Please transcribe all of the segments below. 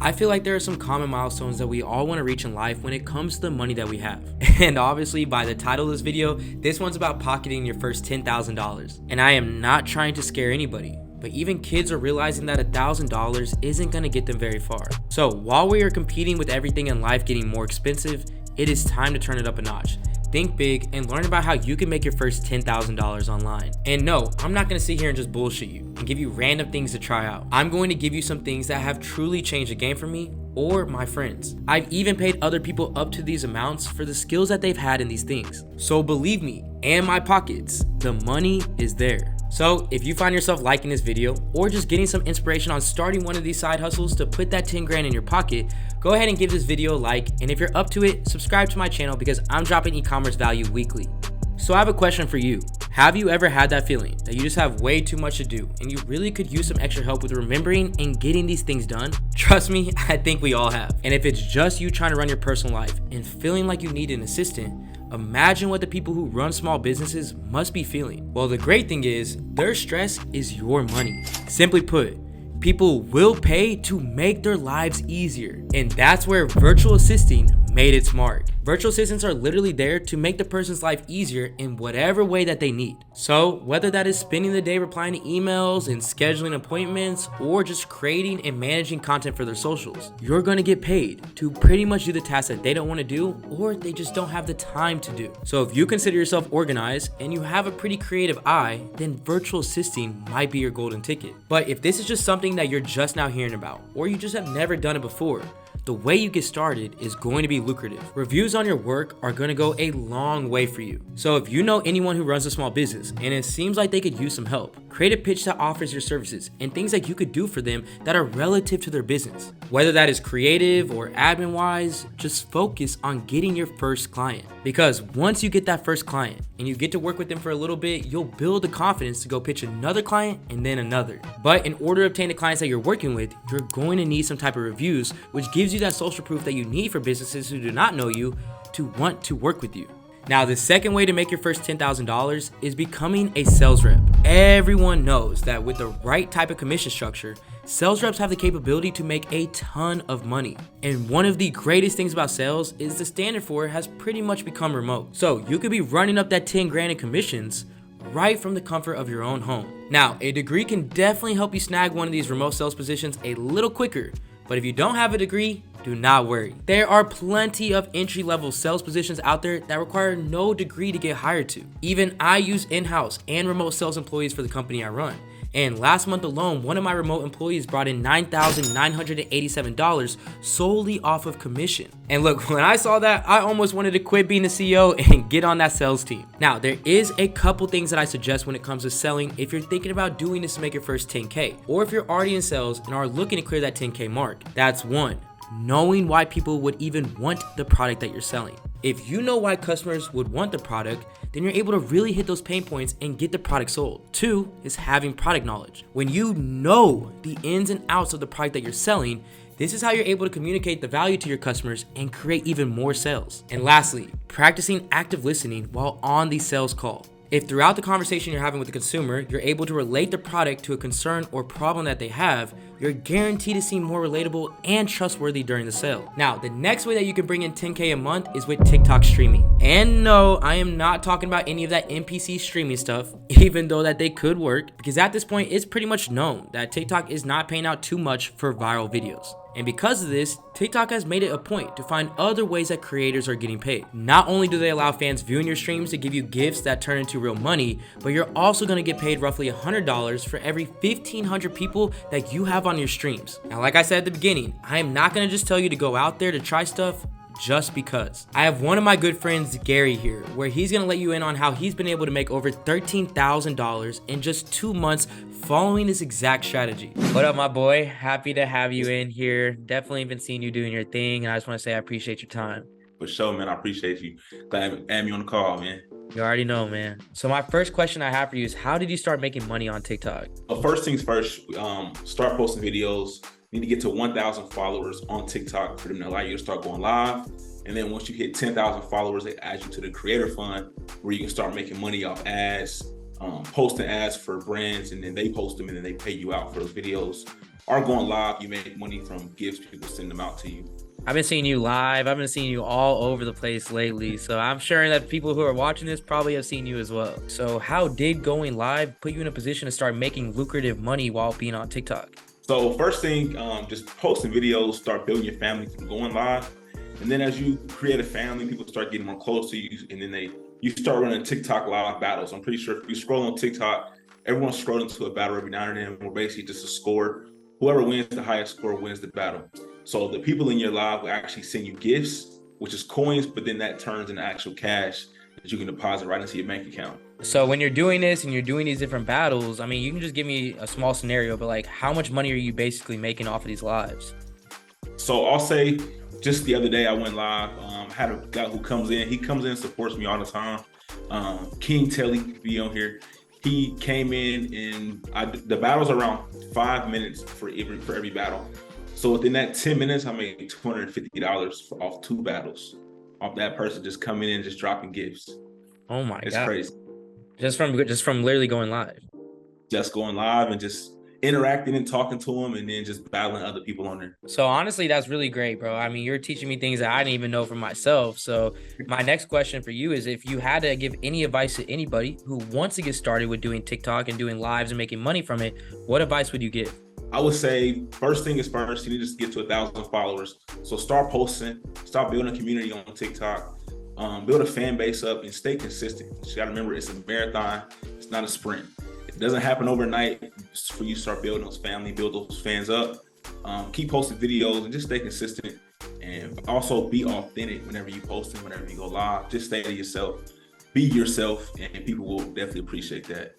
I feel like there are some common milestones that we all want to reach in life when it comes to the money that we have. And obviously by the title of this video, this one's about pocketing your first $10,000. And I am not trying to scare anybody, but even kids are realizing that $1,000 isn't going to get them very far. So while we are competing with everything in life getting more expensive, it is time to turn it up a notch. Think big and learn about how you can make your first $10,000 online. And no, I'm not gonna sit here and just bullshit you and give you random things to try out. I'm going to give you some things that have truly changed the game for me or my friends. I've even paid other people up to these amounts for the skills that they've had in these things. So believe me, and my pockets, the money is there. So if you find yourself liking this video or just getting some inspiration on starting one of these side hustles to put that 10 grand in your pocket, go ahead and give this video a like, and if you're up to it, subscribe to my channel because I'm dropping e-commerce value weekly. So I have a question for you. Have you ever had that feeling that you just have way too much to do and you really could use some extra help with remembering and getting these things done? Trust me, I think we all have. And if it's just you trying to run your personal life and feeling like you need an assistant, imagine what the people who run small businesses must be feeling. Well, the great thing is their stress is your money. Simply put, people will pay to make their lives easier. And that's where virtual assisting made its mark. Virtual assistants are literally there to make the person's life easier in whatever way that they need. So whether that is spending the day replying to emails and scheduling appointments or just creating and managing content for their socials, you're gonna get paid to pretty much do the tasks that they don't wanna do or they just don't have the time to do. So if you consider yourself organized and you have a pretty creative eye, then virtual assisting might be your golden ticket. But if this is just something that you're just now hearing about or you just have never done it before, the way you get started is going to be lucrative. Reviews on your work are going to go a long way for you. So if you know anyone who runs a small business and it seems like they could use some help, create a pitch that offers your services and things that you could do for them that are relative to their business. Whether that is creative or admin wise, just focus on getting your first client. Because once you get that first client and you get to work with them for a little bit, you'll build the confidence to go pitch another client and then another. But in order to obtain the clients that you're working with, you're going to need some type of reviews, which gives you that social proof that you need for businesses who do not know you to want to work with you. Now, the second way to make your first $10,000 is becoming a sales rep. Everyone knows that with the right type of commission structure, sales reps have the capability to make a ton of money. And one of the greatest things about sales is the standard for it has pretty much become remote. So you could be running up that 10 grand in commissions right from the comfort of your own home. Now, a degree can definitely help you snag one of these remote sales positions a little quicker. But if you don't have a degree, do not worry. There are plenty of entry-level sales positions out there that require no degree to get hired to. Even I use in-house and remote sales employees for the company I run. And last month alone, one of my remote employees brought in $9,987 solely off of commission. And look, when I saw that, I almost wanted to quit being the CEO and get on that sales team. Now, there is a couple things that I suggest when it comes to selling if you're thinking about doing this to make your first 10K, or if you're already in sales and are looking to clear that 10K mark. That's one, knowing why people would even want the product that you're selling. If you know why customers would want the product, then you're able to really hit those pain points and get the product sold. Two is having product knowledge. When you know the ins and outs of the product that you're selling, this is how you're able to communicate the value to your customers and create even more sales. And lastly, practicing active listening while on the sales call. If throughout the conversation you're having with the consumer, you're able to relate the product to a concern or problem that they have, you're guaranteed to seem more relatable and trustworthy during the sale. Now, the next way that you can bring in 10K a month is with TikTok streaming. And no, I am not talking about any of that NPC streaming stuff, even though that they could work, because at this point, it's pretty much known that TikTok is not paying out too much for viral videos. And because of this, TikTok has made it a point to find other ways that creators are getting paid. Not only do they allow fans viewing your streams to give you gifts that turn into real money, but you're also going to get paid roughly $100 for every 1,500 people that you have on your streams. Now, like I said at the beginning, I am not going to just tell you to go out there to try stuff just because. I have one of my good friends, Gary, here, where he's gonna let you in on how he's been able to make over $13,000 in just 2 months following this exact strategy. What up, my boy? Happy to have you in here. Definitely been seeing you doing your thing, and I just want to say I appreciate your time. For sure, man. I appreciate you. Glad you had me on the call, man. You already know, man. So my first question I have for you is, how did you start making money on TikTok? Well, first things first, start posting videos. Need to get to 1,000 followers on TikTok for them to allow you to start going live. And then once you hit 10,000 followers, they add you to the creator fund where you can start making money off ads. posting ads for brands, and then they post them and then they pay you out for those videos. Or going live, you make money from gifts, people send them out to you. I've been seeing you live. I've been seeing you all over the place lately. So I'm sure that people who are watching this probably have seen you as well. So how did going live put you in a position to start making lucrative money while being on TikTok? So first thing, just posting videos, start building your family through going live. And then as you create a family, people start getting more close to you. And then you start running TikTok live battles. I'm pretty sure if you scroll on TikTok, everyone's scrolling to a battle every now and then. We're basically just a score. Whoever wins the highest score wins the battle. So the people in your live will actually send you gifts, which is coins, but then that turns into actual cash that you can deposit right into your bank account. So when you're doing this and you're doing these different battles, I mean, you can just give me a small scenario, but like how much money are you basically making off of these lives? So I'll say just the other day I went live, had a guy who comes in, and supports me all the time. King Telly be on here. He came in and the battle's around 5 minutes for every battle. So within that 10 minutes, I made $250 off 2 battles, off that person just coming in, just dropping gifts. Oh my God. It's crazy. Just from literally going live. Just going live and just interacting and talking to them and then just battling other people on there. So honestly, that's really great, bro. I mean, you're teaching me things that I didn't even know for myself. So my next question for you is, if you had to give any advice to anybody who wants to get started with doing TikTok and doing lives and making money from it, what advice would you give? I would say first thing is first, you need to get to 1,000 followers. So start posting, start building a community on TikTok, build a fan base up and stay consistent. You gotta remember, it's a marathon, it's not a sprint. It doesn't happen overnight. For you to start building those family, build those fans up, keep posting videos and just stay consistent. And also be authentic whenever you post and whenever you go live. Just stay to yourself, be yourself, and people will definitely appreciate that.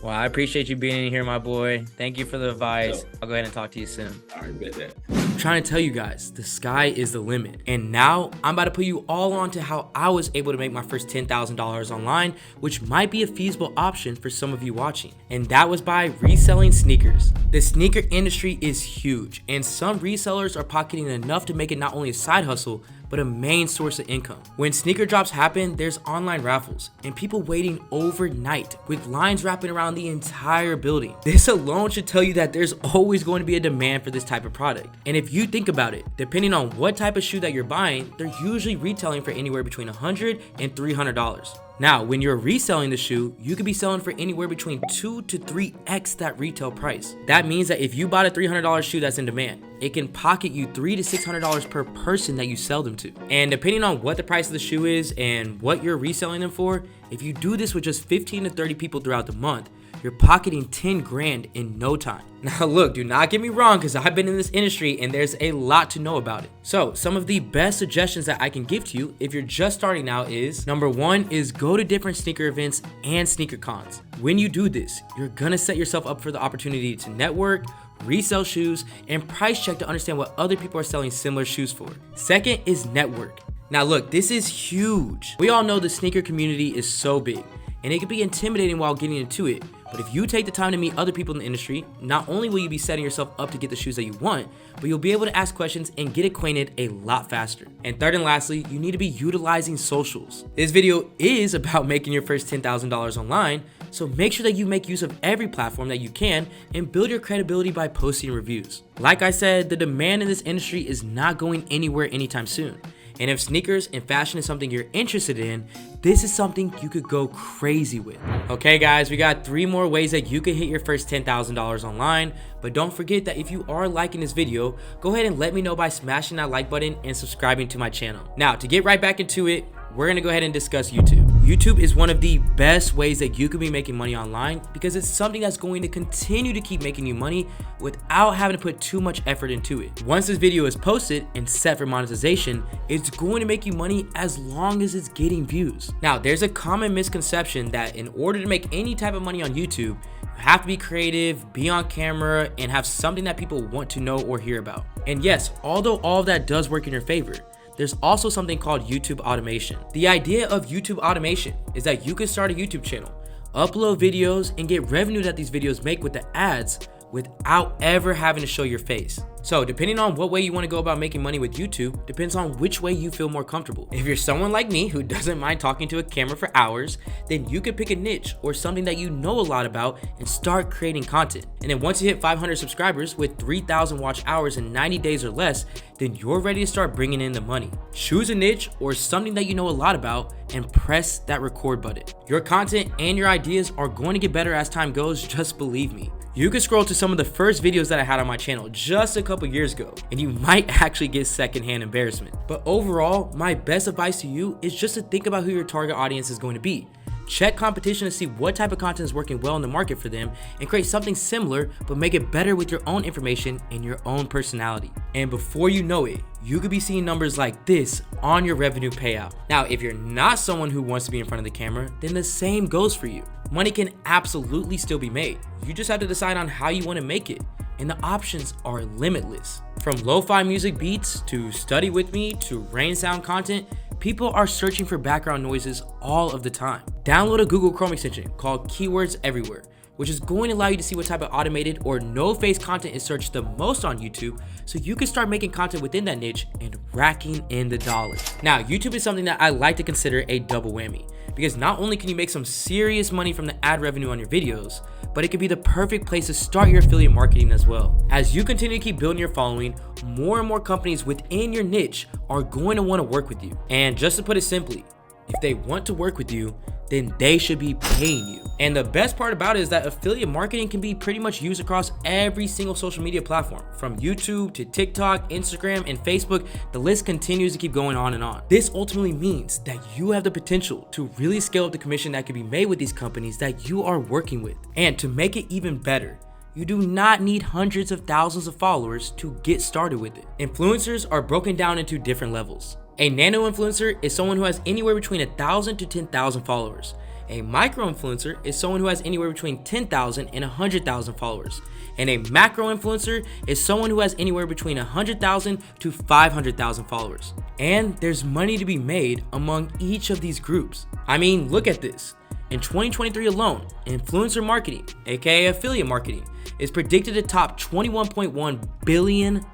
Well, I appreciate you being in here, my boy. Thank you for the advice. I'll go ahead and talk to you soon. All right, bet that. I'm trying to tell you guys, the sky is the limit. And now I'm about to put you all on to how I was able to make my first $10,000 online, which might be a feasible option for some of you watching. And that was by reselling sneakers. The sneaker industry is huge, and some resellers are pocketing enough to make it not only a side hustle, but a main source of income. When sneaker drops happen, there's online raffles and people waiting overnight with lines wrapping around the entire building. This alone should tell you that there's always going to be a demand for this type of product. And if you think about it, depending on what type of shoe that you're buying, they're usually retailing for anywhere between $100 and $300. Now, when you're reselling the shoe, you could be selling for anywhere between 2 to 3x that retail price. That means that if you bought a $300 shoe that's in demand, it can pocket you $300 to $600 per person that you sell them to. And depending on what the price of the shoe is and what you're reselling them for, if you do this with just 15 to 30 people throughout the month, you're pocketing 10 grand in no time. Now look, do not get me wrong, because I've been in this industry and there's a lot to know about it. So some of the best suggestions that I can give to you if you're just starting out is, number 1 is go to different sneaker events and sneaker cons. When you do this, you're gonna set yourself up for the opportunity to network, resell shoes, and price check to understand what other people are selling similar shoes for. Second is network. Now look, this is huge. We all know the sneaker community is so big, and it can be intimidating while getting into it. But if you take the time to meet other people in the industry, not only will you be setting yourself up to get the shoes that you want, but you'll be able to ask questions and get acquainted a lot faster. And third and lastly, you need to be utilizing socials. This video is about making your first $10,000 online, so make sure that you make use of every platform that you can and build your credibility by posting reviews. Like I said, the demand in this industry is not going anywhere anytime soon. And if sneakers and fashion is something you're interested in, this is something you could go crazy with. Okay guys, we got 3 more ways that you can hit your first $10,000 online, but don't forget that if you are liking this video, go ahead and let me know by smashing that like button and subscribing to my channel. Now, to get right back into it, we're gonna go ahead and discuss YouTube. YouTube is one of the best ways that you could be making money online because it's something that's going to continue to keep making you money without having to put too much effort into it. Once this video is posted and set for monetization, it's going to make you money as long as it's getting views. Now, there's a common misconception that in order to make any type of money on YouTube, you have to be creative, be on camera, and have something that people want to know or hear about. And yes, although all of that does work in your favor, there's also something called YouTube automation. The idea of YouTube automation is that you can start a YouTube channel, upload videos, and get revenue that these videos make with the ads without ever having to show your face. So depending on what way you want to go about making money with YouTube depends on which way you feel more comfortable. If you're someone like me who doesn't mind talking to a camera for hours, then you could pick a niche or something that you know a lot about and start creating content. And then once you hit 500 subscribers with 3,000 watch hours in 90 days or less, then you're ready to start bringing in the money. Choose a niche or something that you know a lot about and press that record button. Your content and your ideas are going to get better as time goes, just believe me. You can scroll to some of the first videos that I had on my channel just a couple years ago, and you might actually get secondhand embarrassment. But overall, my best advice to you is just to think about who your target audience is going to be. Check competition to see what type of content is working well in the market for them and create something similar, but make it better with your own information and your own personality. And before you know it, you could be seeing numbers like this on your revenue payout. Now, if you're not someone who wants to be in front of the camera, then the same goes for you. Money can absolutely still be made. You just have to decide on how you want to make it. And the options are limitless. From lo-fi music beats to study with me to rain sound content, people are searching for background noises all of the time. Download a Google Chrome extension called Keywords Everywhere, which is going to allow you to see what type of automated or no-face content is searched the most on YouTube, so you can start making content within that niche and racking in the dollars. Now, YouTube is something that I like to consider a double whammy, because not only can you make some serious money from the ad revenue on your videos, but it can be the perfect place to start your affiliate marketing as well. As you continue to keep building your following, more and more companies within your niche are going to want to work with you. And just to put it simply, if they want to work with you, then they should be paying you. And the best part about it is that affiliate marketing can be pretty much used across every single social media platform, from YouTube to TikTok, Instagram, and Facebook. The list continues to keep going on and on. This ultimately means that you have the potential to really scale up the commission that can be made with these companies that you are working with. And to make it even better, you do not need hundreds of thousands of followers to get started with it. Influencers are broken down into different levels. A nano influencer is someone who has anywhere between 1,000 to 10,000 followers. A micro influencer is someone who has anywhere between 10,000 and 100,000 followers. And a macro influencer is someone who has anywhere between 100,000 to 500,000 followers. And there's money to be made among each of these groups. I mean, look at this. In 2023 alone, influencer marketing, aka affiliate marketing, is predicted to top $21.1 billion.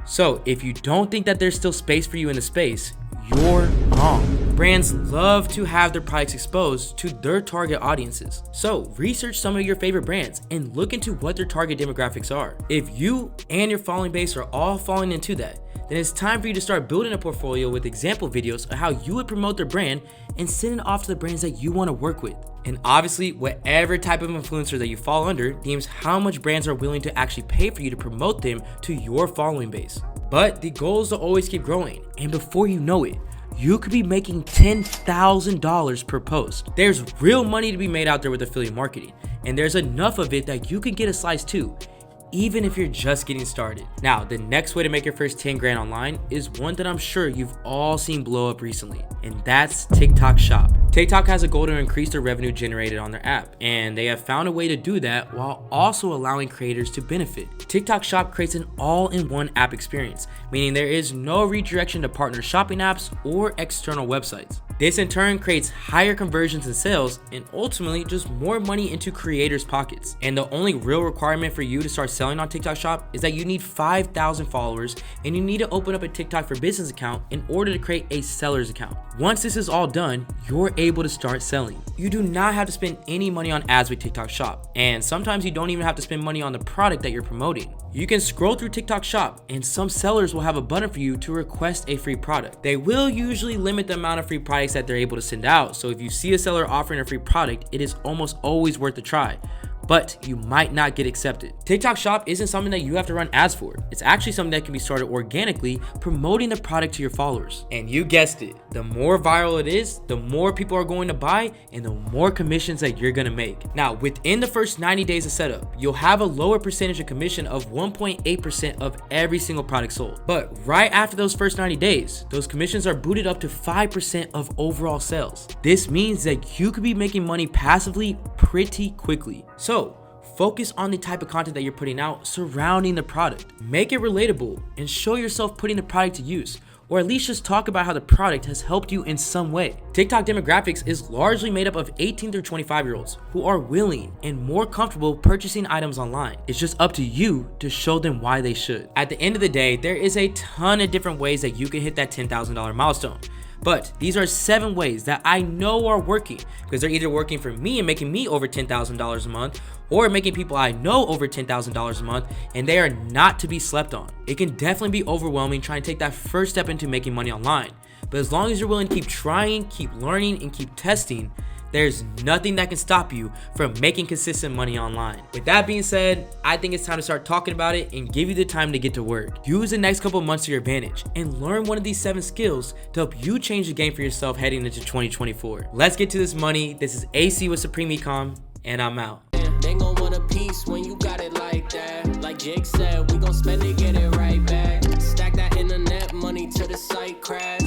So if you don't think that there's still space for you in the space, you're wrong. Brands love to have their products exposed to their target audiences. So research some of your favorite brands and look into what their target demographics are. If you and your following base are all falling into that, then it's time for you to start building a portfolio with example videos of how you would promote their brand and send it off to the brands that you want to work with. And obviously, whatever type of influencer that you fall under deems how much brands are willing to actually pay for you to promote them to your following base. But the goal is to always keep growing, and before you know it, you could be making $10,000 per post. There's real money to be made out there with affiliate marketing, and there's enough of it that you can get a slice too, even if you're just getting started. Now, the next way to make your first 10 grand online is one that I'm sure you've all seen blow up recently, and that's TikTok Shop. TikTok has a goal to increase their revenue generated on their app, and they have found a way to do that while also allowing creators to benefit. TikTok Shop creates an all-in-one app experience, meaning there is no redirection to partner shopping apps or external websites. This in turn creates higher conversions and sales, and ultimately just more money into creators' pockets. And the only real requirement for you to start selling on TikTok Shop is that you need 5,000 followers, and you need to open up a TikTok for Business account in order to create a seller's account. Once this is all done, you're able to start selling. You do not have to spend any money on ads with TikTok Shop, and sometimes you don't even have to spend money on the product that you're promoting. You can scroll through TikTok Shop, and some sellers will have a button for you to request a free product. They will usually limit the amount of free products that they're able to send out, so if you see a seller offering a free product, it is almost always worth a try, but you might not get accepted. TikTok Shop isn't something that you have to run ads for. It's actually something that can be started organically, promoting the product to your followers. And you guessed it, the more viral it is, the more people are going to buy and the more commissions that you're gonna make. Now, within the first 90 days of setup, you'll have a lower percentage of commission of 1.8% of every single product sold. But right after those first 90 days, those commissions are booted up to 5% of overall sales. This means that you could be making money passively pretty quickly. So focus on the type of content that you're putting out surrounding the product. Make it relatable and show yourself putting the product to use, or at least just talk about how the product has helped you in some way. TikTok demographics is largely made up of 18 through 25 year olds who are willing and more comfortable purchasing items online. It's just up to you to show them why they should. At the end of the day, there is a ton of different ways that you can hit that $10,000 milestone. But these are 7 ways that I know are working, because they're either working for me and making me over $10,000 a month, or making people I know over $10,000 a month, and they are not to be slept on. It can definitely be overwhelming trying to take that first step into making money online, but as long as you're willing to keep trying, keep learning, and keep testing, there's nothing that can stop you from making consistent money online. With that being said, I think it's time to start talking about it and give you the time to get to work. Use the next couple months to your advantage and learn one of these 7 skills to help you change the game for yourself heading into 2024. Let's get to this money. This is AC with Supreme Ecom, and I'm out. They gon' want a piece when you got it like that. Like Jake said, we gon' spend it, get it right back. Stack that internet money till the site crash.